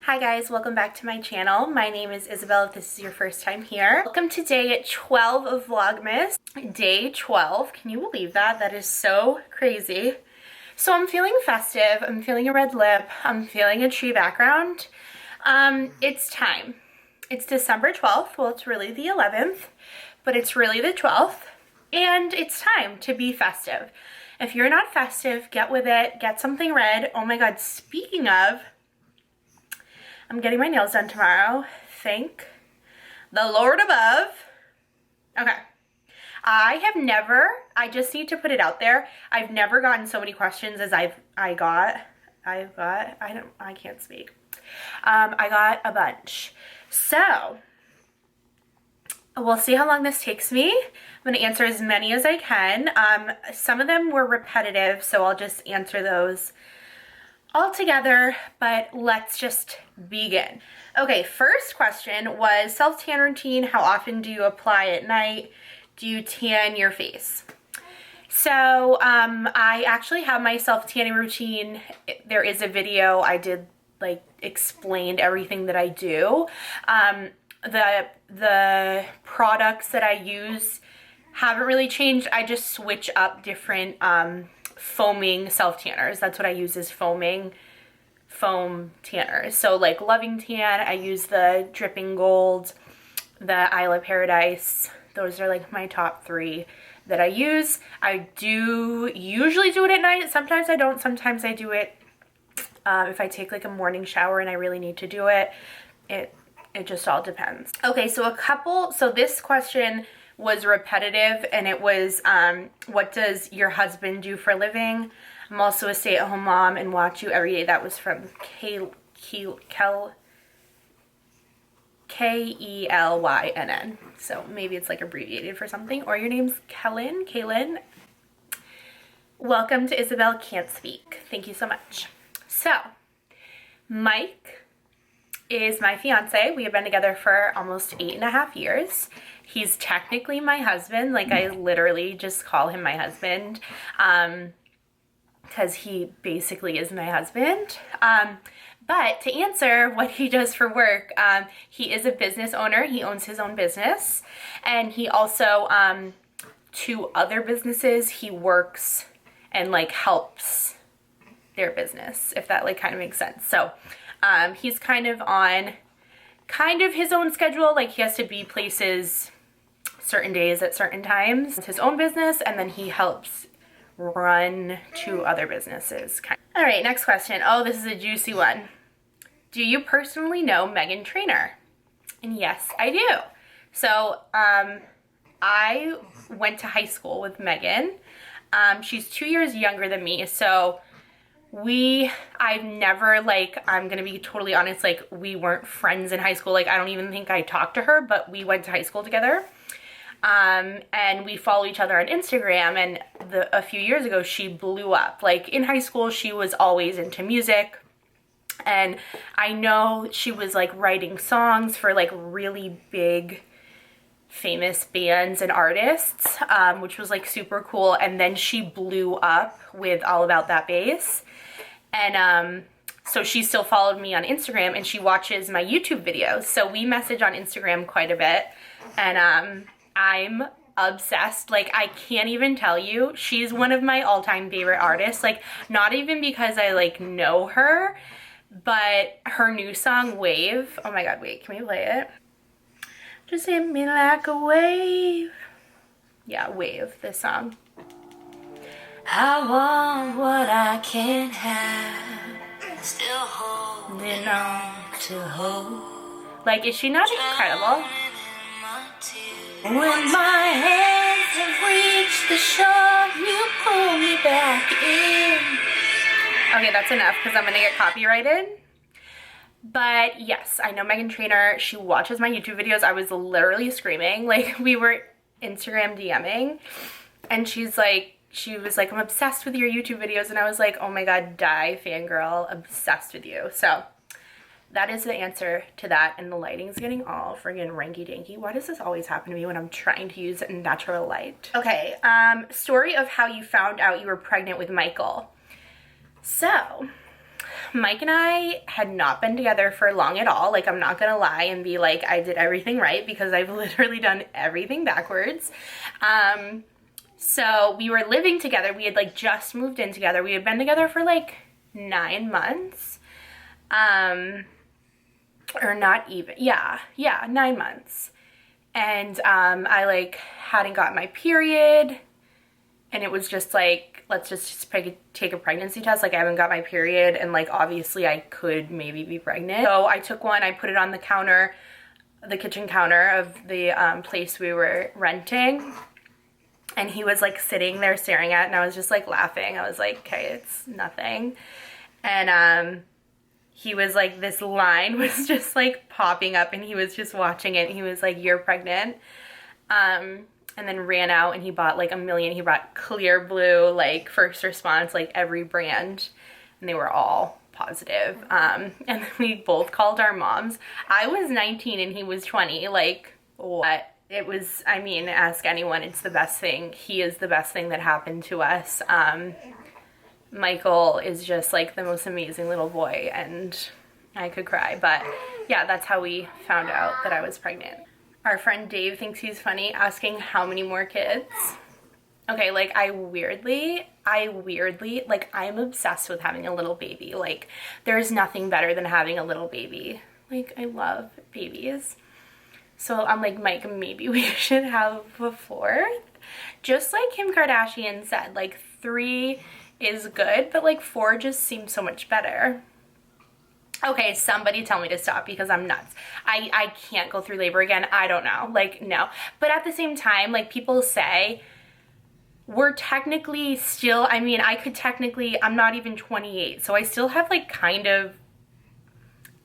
Hi guys, welcome back to my channel. My name is Isabel if this is your first time here. Welcome to day 12 of Vlogmas. Day 12, can you believe that? That is so crazy. So I'm feeling festive, I'm feeling a red lip, I'm feeling a tree background. It's time. It's December 12th, well it's really the 11th, but it's really the 12th, and it's time to be festive. If you're not festive, get with it, get something red. Oh my god, speaking of, I'm getting my nails done tomorrow. Thank the Lord above. Okay. I just need to put it out there. I've never gotten so many questions as I can't speak. I got a bunch. So, we'll see how long this takes me. I'm going to answer as many as I can. Some of them were repetitive, so I'll just answer those all together, but let's just begin. Okay, first question was self-tan routine. How often do you apply at night? Do you tan your face? So I actually have my self-tanning routine. There is a video I did, like, explained everything that I do. The products that I use haven't really changed. I just switch up different foaming self-tanners. That's what I use, is foam tanners. So like Loving Tan, I use the Dripping Gold, the Isle of Paradise. Those are like my top three that I use. I do usually do it at night. Sometimes I don't. Sometimes I do it if I take like a morning shower and I really need to do it. It just all depends. Okay, so this question was repetitive, and it was, what does your husband do for a living? I'm also a stay-at-home mom and watch you every day. That was from K-E-L-Y-N-N. So maybe it's like abbreviated for something. Or your name's Kaylin. Welcome to Isabel Can't Speak. Thank you so much. So, Mike is my fiance. We have been together for almost 8.5 years. He's technically my husband. Like, I literally just call him my husband because he basically is my husband. But to answer what he does for work, he is a business owner. He owns his own business, and he also, two other businesses, he works and like helps their business, if that like kind of makes sense. So he's kind of on his own schedule. Like, he has to be places certain days at certain times. It's his own business, and then he helps run two other businesses. All right, next question. Oh, this is a juicy one. Do you personally know Meghan Trainor? And yes, I do. So I went to high school with Meghan. She's 2 years younger than me, so I've never, like, I'm gonna be totally honest, like, we weren't friends in high school. Like, I don't even think I talked to her, but we went to high school together. And we follow each other on Instagram, and a few years ago she blew up. Like, in high school she was always into music, and I know she was like writing songs for like really big famous bands and artists, which was like super cool. And then she blew up with All About That Bass, and so she still followed me on Instagram, and she watches my YouTube videos, so we message on Instagram quite a bit, and I'm obsessed. Like, I can't even tell you, she's one of my all-time favorite artists. Like, not even because I like know her, but her new song Wave, oh my god, wait, can we play it? Just hit me like a wave. Yeah, Wave, this song. I want what I can't have, still holding on to hope. Like, is she not incredible? When my hands have reached the shore, you pull me back in. Okay, that's enough because I'm gonna get copyrighted. But yes, I know Meghan Trainor. She watches my YouTube videos. I was literally screaming. Like, we were Instagram DMing, and she was like, I'm obsessed with your YouTube videos. And I was like, oh my god, die, fangirl, obsessed with you. So that is the answer to that, and the lighting's getting all friggin' ranky-danky. Why does this always happen to me when I'm trying to use natural light? Okay, story of how you found out you were pregnant with Michael. So, Mike and I had not been together for long at all. Like, I'm not gonna lie and be like I did everything right, because I've literally done everything backwards. So we were living together. We had like just moved in together. We had been together for like 9 months. Or not even, yeah, 9 months. And I like hadn't gotten my period, and it was just like, let's just take a pregnancy test. Like, I haven't got my period, and like obviously I could maybe be pregnant. So I took one, I put it on the counter, the kitchen counter of the place we were renting. And he was like sitting there staring at it, and I was just like laughing. I was like, okay, it's nothing. And he was like, this line was just like popping up, and he was just watching it, and he was like, you're pregnant. And then ran out, and he bought like a million. He bought Clear Blue, like First Response, like every brand, and they were all positive. And then we both called our moms. I was 19 and he was 20. Like, what? It was, I mean, ask anyone, it's the best thing. He is the best thing that happened to us. Michael is just like the most amazing little boy, and I could cry. But yeah, that's how we found out that I was pregnant. Our friend Dave thinks he's funny, asking how many more kids. Okay, like I weirdly, like I'm obsessed with having a little baby. Like, there's nothing better than having a little baby. Like, I love babies. So I'm like, Mike, maybe we should have a fourth. Just like Kim Kardashian said, like 3 is good, but like 4 just seems so much better. Okay, somebody tell me to stop, because I'm nuts. I can't go through labor again. I don't know. Like, no. But at the same time, like people say, we're technically still, I mean, I could technically, I'm not even 28, so I still have like kind of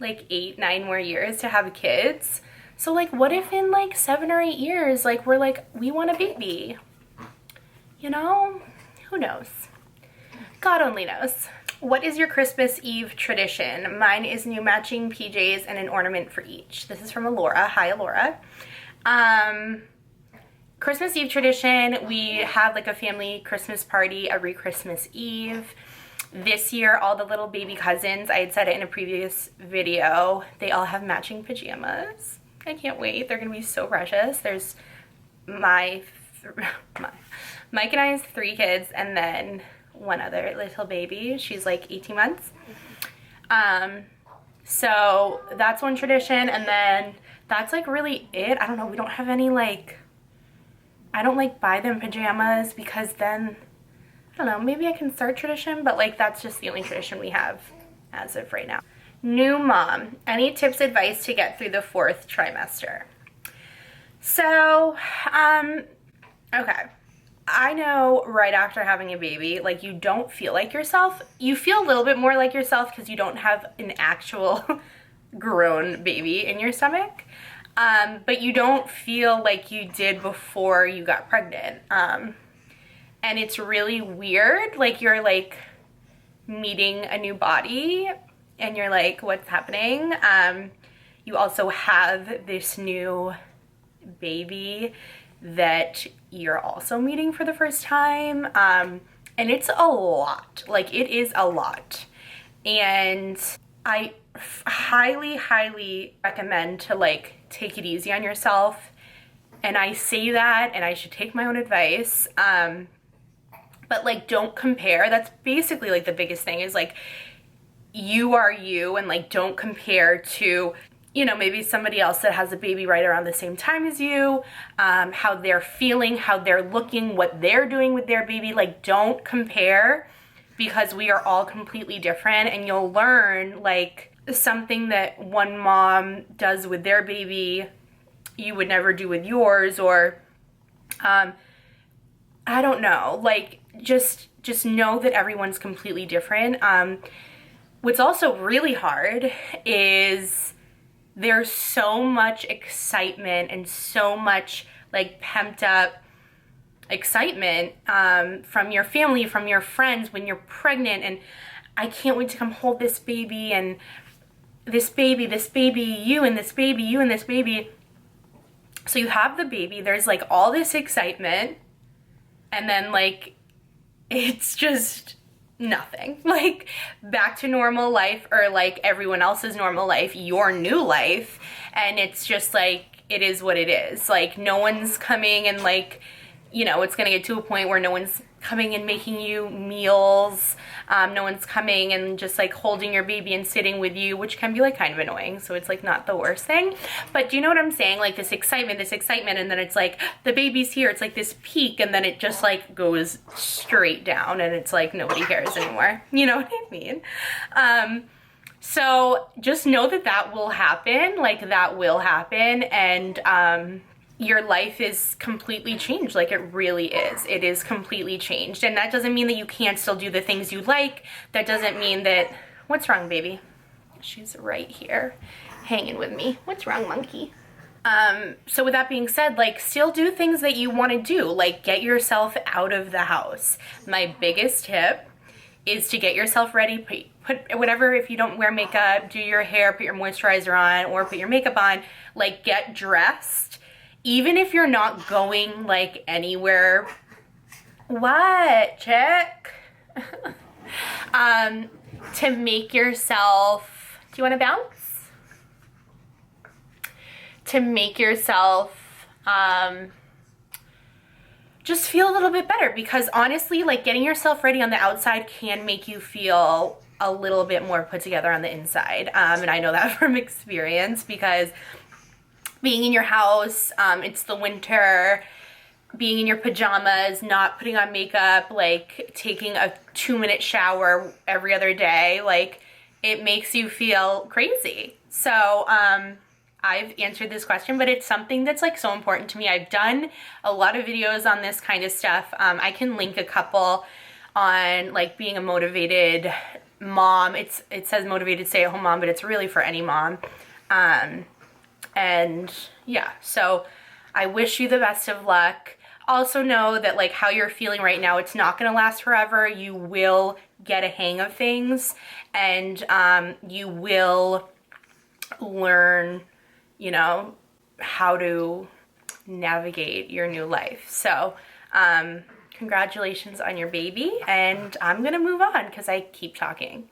like 8, 9 more years to have kids. So like, what if in like 7 or 8 years, like we're like, we want a baby? You know? Who knows? God only knows. What is your Christmas Eve tradition? Mine is new matching PJs and an ornament for each. This is from Alora. Hi, Alora. Christmas Eve tradition, we have like a family Christmas party every Christmas Eve. This year, all the little baby cousins, I had said it in a previous video, they all have matching pajamas. I can't wait. They're gonna be so precious. There's Mike and I's 3 kids, and then one other little baby. She's like 18 months. So that's one tradition, and then that's like really it. I don't know, we don't have any like, I don't like buy them pajamas, because then, I don't know, maybe I can start tradition, but like that's just the only tradition we have as of right now. New mom, any tips, advice to get through the 4th trimester? So, okay. I know right after having a baby, like you don't feel like yourself. You feel a little bit more like yourself because you don't have an actual grown baby in your stomach. But you don't feel like you did before you got pregnant. And it's really weird. Like you're like meeting a new body and you're like, what's happening? You also have this new baby that you're also meeting for the first time. And it's a lot. Like, it is a lot. And I highly, highly recommend to like take it easy on yourself. And I say that, and I should take my own advice. But like, don't compare. That's basically like the biggest thing, is like, you are you, and like don't compare to, you know, maybe somebody else that has a baby right around the same time as you, how they're feeling, how they're looking, what they're doing with their baby. Like, don't compare, because we are all completely different, and you'll learn like something that one mom does with their baby you would never do with yours, or I don't know, like just know that everyone's completely different. What's also really hard is there's so much excitement and so much like pent up excitement from your family, from your friends when you're pregnant, and I can't wait to come hold this baby, and this baby, you, and this baby, you, and this baby. So you have the baby, there's like all this excitement, and then like it's just nothing. Like, back to normal life, or like everyone else's normal life, your new life. And it's just like, it is what it is. Like, no one's coming and like, you know, it's gonna get to a point where no one's coming and making you meals. No one's coming and just like holding your baby and sitting with you, which can be like kind of annoying. So it's like not the worst thing. But do you know what I'm saying? Like this excitement, and then it's like the baby's here. It's like this peak, and then it just like goes straight down, and it's like nobody cares anymore. You know what I mean? So just know that that will happen. Like that will happen, and your life is completely changed. Like it really is. It is completely changed. And that doesn't mean that you can't still do the things you like. That doesn't mean that, what's wrong, baby? She's right here hanging with me. What's wrong, monkey? So with that being said, like still do things that you want to do. Like get yourself out of the house. My biggest tip is to get yourself ready. Put whatever, if you don't wear makeup, do your hair, put your moisturizer on, or put your makeup on. Like get dressed. Even if you're not going like anywhere, what, check? To make yourself, do you want to bounce? To make yourself, just feel a little bit better, because honestly, like getting yourself ready on the outside can make you feel a little bit more put together on the inside. And I know that from experience, because being in your house, it's the winter, being in your pajamas, not putting on makeup, like taking a 2-minute shower every other day, like it makes you feel crazy. So I've answered this question, but it's something that's like so important to me. I've done a lot of videos on this kind of stuff. I can link a couple on like being a motivated mom. It says motivated stay-at-home mom, but it's really for any mom. And yeah, so I wish you the best of luck. Also know that like how you're feeling right now, it's not gonna last forever. You will get a hang of things, and you will learn, you know, how to navigate your new life. So congratulations on your baby, and I'm gonna move on because I keep talking.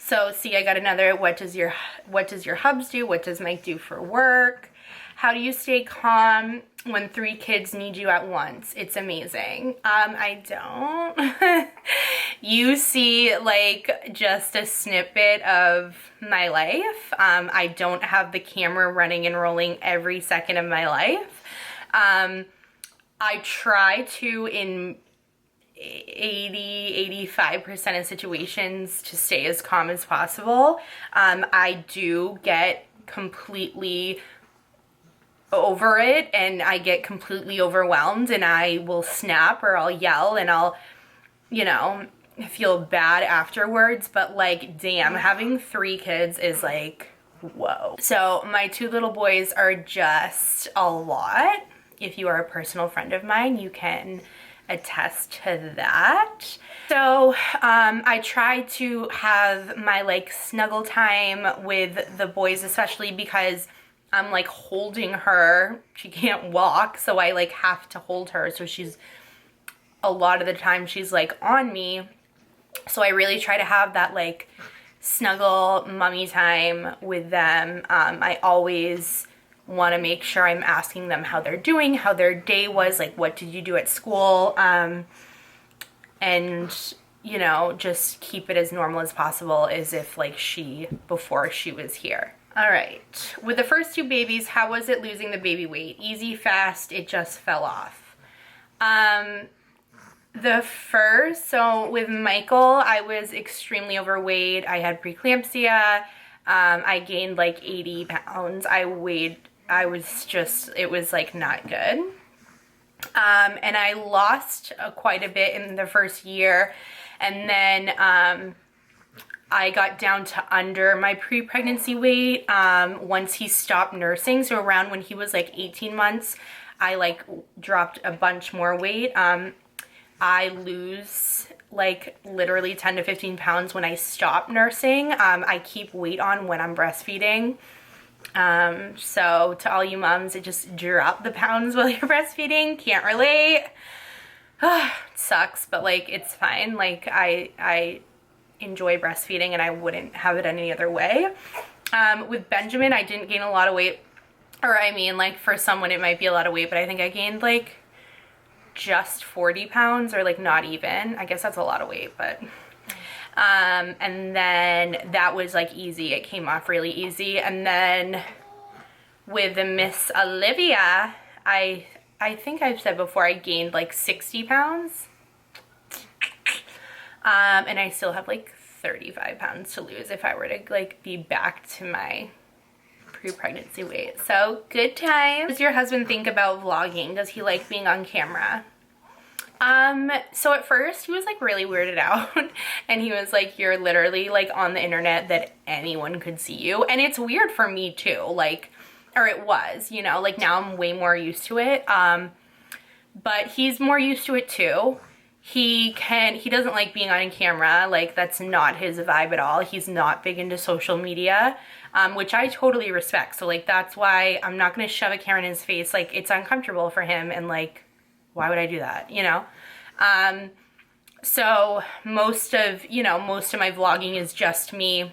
So see, I got another, what does your hubs do? What does Mike do for work? How do you stay calm when 3 kids need you at once? It's amazing. I don't. You see like just a snippet of my life. I don't have the camera running and rolling every second of my life. I try to, in 80-85% of situations, to stay as calm as possible. I do get completely over it, and I get completely overwhelmed, and I will snap or I'll yell, and I'll, you know, feel bad afterwards. But like, damn, having 3 kids is like, whoa. So my 2 little boys are just a lot. If you are a personal friend of mine, you can attest to that. So I try to have my like snuggle time with the boys, especially because I'm like holding her. She can't walk, so I like have to hold her. So she's, a lot of the time she's like on me. So I really try to have that like snuggle mommy time with them. I always want to make sure I'm asking them how they're doing, how their day was, like what did you do at school, and you know, just keep it as normal as possible, as if like before she was here. All right, with the first 2 babies, how was it losing the baby weight? Easy, fast, it just fell off. So with Michael, I was extremely overweight. I had preeclampsia. I gained like 80 pounds. It was like not good. And I lost quite a bit in the first year. And then I got down to under my pre-pregnancy weight once he stopped nursing. So around when he was like 18 months, I like dropped a bunch more weight. I lose like literally 10 to 15 pounds when I stop nursing. I keep weight on when I'm breastfeeding. So to all you moms that just drop the pounds while you're breastfeeding, can't relate. It sucks, but like it's fine. Like I enjoy breastfeeding and I wouldn't have it any other way. With Benjamin, I didn't gain a lot of weight, or I mean, like for someone it might be a lot of weight, but I think I gained like just 40 pounds or like not even. I guess that's a lot of weight, but and then that was like easy. It came off really easy. And then with Miss Olivia, I think I've said before I gained like 60 pounds. And I still have like 35 pounds to lose if I were to like be back to my pre-pregnancy weight. So good times. What does your husband think about vlogging? Does he like being on camera? So at first he was like really weirded out and he was like, you're literally like on the internet that anyone could see you. And it's weird for me too, like, or it was, you know, like now I'm way more used to it. But he's more used to it too. He doesn't like being on camera. Like that's not his vibe at all. He's not big into social media, which I totally respect. So like, that's why I'm not going to shove a camera in his face. Like it's uncomfortable for him and like, why would I do that, you know? So most of my vlogging is just me,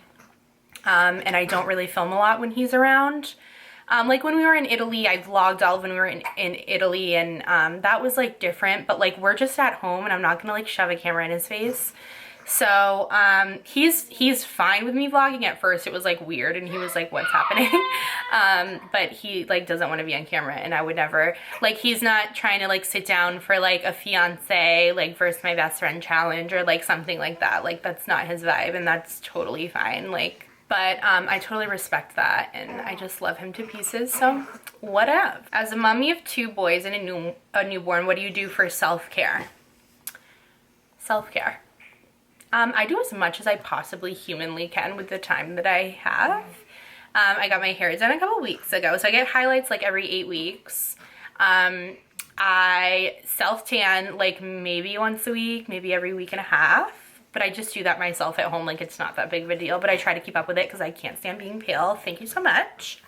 and I don't really film a lot when he's around. Like when we were in Italy, I vlogged all of when we were in Italy, and that was like different, but like we're just at home and I'm not gonna like shove a camera in his face. So he's fine with me vlogging. At first it was like weird and he was like, what's happening? But he like doesn't want to be on camera, and I would never, like he's not trying to like sit down for like a fiance like versus my best friend challenge or like something like that. Like that's not his vibe, and that's totally fine. Like, but I totally respect that, and I just love him to pieces, so whatever. As a mommy of 2 boys and a newborn, what do you do for self-care? Self-care. I do as much as I possibly humanly can with the time that I have. I got my hair done a couple weeks ago, so I get highlights like every 8 weeks. I self-tan like maybe once a week, maybe every week and a half, but I just do that myself at home. Like it's not that big of a deal, but I try to keep up with it because I can't stand being pale. Thank you so much.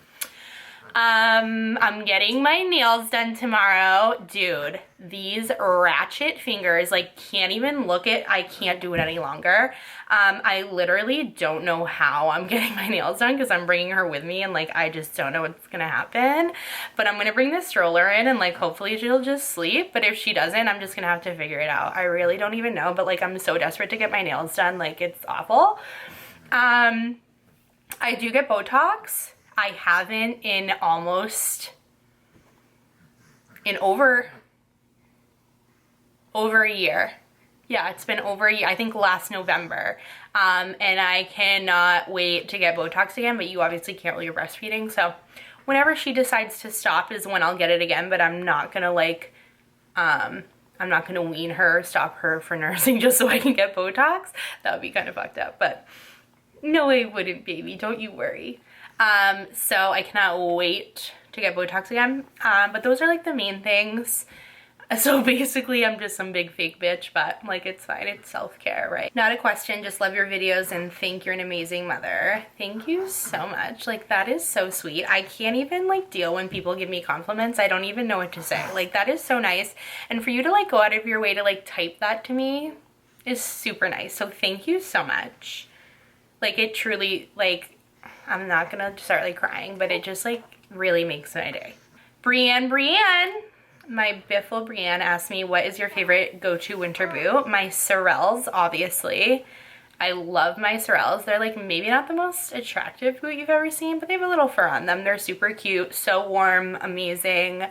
I'm getting my nails done tomorrow. Dude, these ratchet fingers, like can't even look at, I can't do it any longer. I literally don't know how I'm getting my nails done because I'm bringing her with me and like, I just don't know what's gonna happen, but I'm gonna bring the stroller in and like, hopefully she'll just sleep. But if she doesn't, I'm just gonna have to figure it out. I really don't even know, but like, I'm so desperate to get my nails done. Like it's awful. I do get Botox. I haven't in over a year. Yeah, it's been over a year. I think last November. And I cannot wait to get Botox again, but you obviously can't while you're breastfeeding. So whenever she decides to stop is when I'll get it again, but I'm not gonna like, I'm not gonna wean her, stop her for nursing just so I can get Botox. That would be kind of fucked up, but no, I wouldn't, baby. Don't you worry. So I cannot wait to get Botox again. But those are like the main things. So basically I'm just some big fake bitch, but like it's fine. It's self-care, right? Not a question, just love your videos and think you're an amazing mother. Thank you so much. Like that is so sweet. I can't even like deal when people give me compliments. I don't even know what to say. Like that is so nice. And for you to like go out of your way to like type that to me is super nice. So thank you so much. Like it truly, like, I'm not gonna start like crying, but it just like really makes my day. Brienne, my biffle Brienne asked me, what is your favorite go-to winter boot? My Sorels, obviously. I love my Sorels. They're like maybe not the most attractive boot you've ever seen, but they have a little fur on them. They're super cute, so warm, amazing.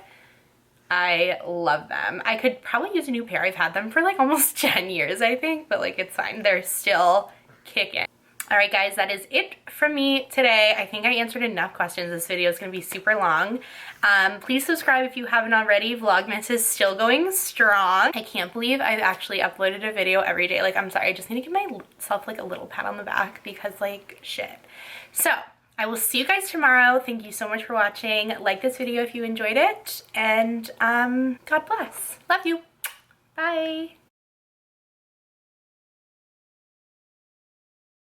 I love them. I could probably use a new pair. I've had them for like almost 10 years, I think, but like it's fine. They're still kicking. All right, guys, that is it from me today. I think I answered enough questions. This video is going to be super long. Please subscribe if you haven't already. Vlogmas is still going strong. I can't believe I've actually uploaded a video every day. Like, I'm sorry. I just need to give myself like a little pat on the back because like shit. So I will see you guys tomorrow. Thank you so much for watching. Like this video if you enjoyed it, and God bless. Love you. Bye.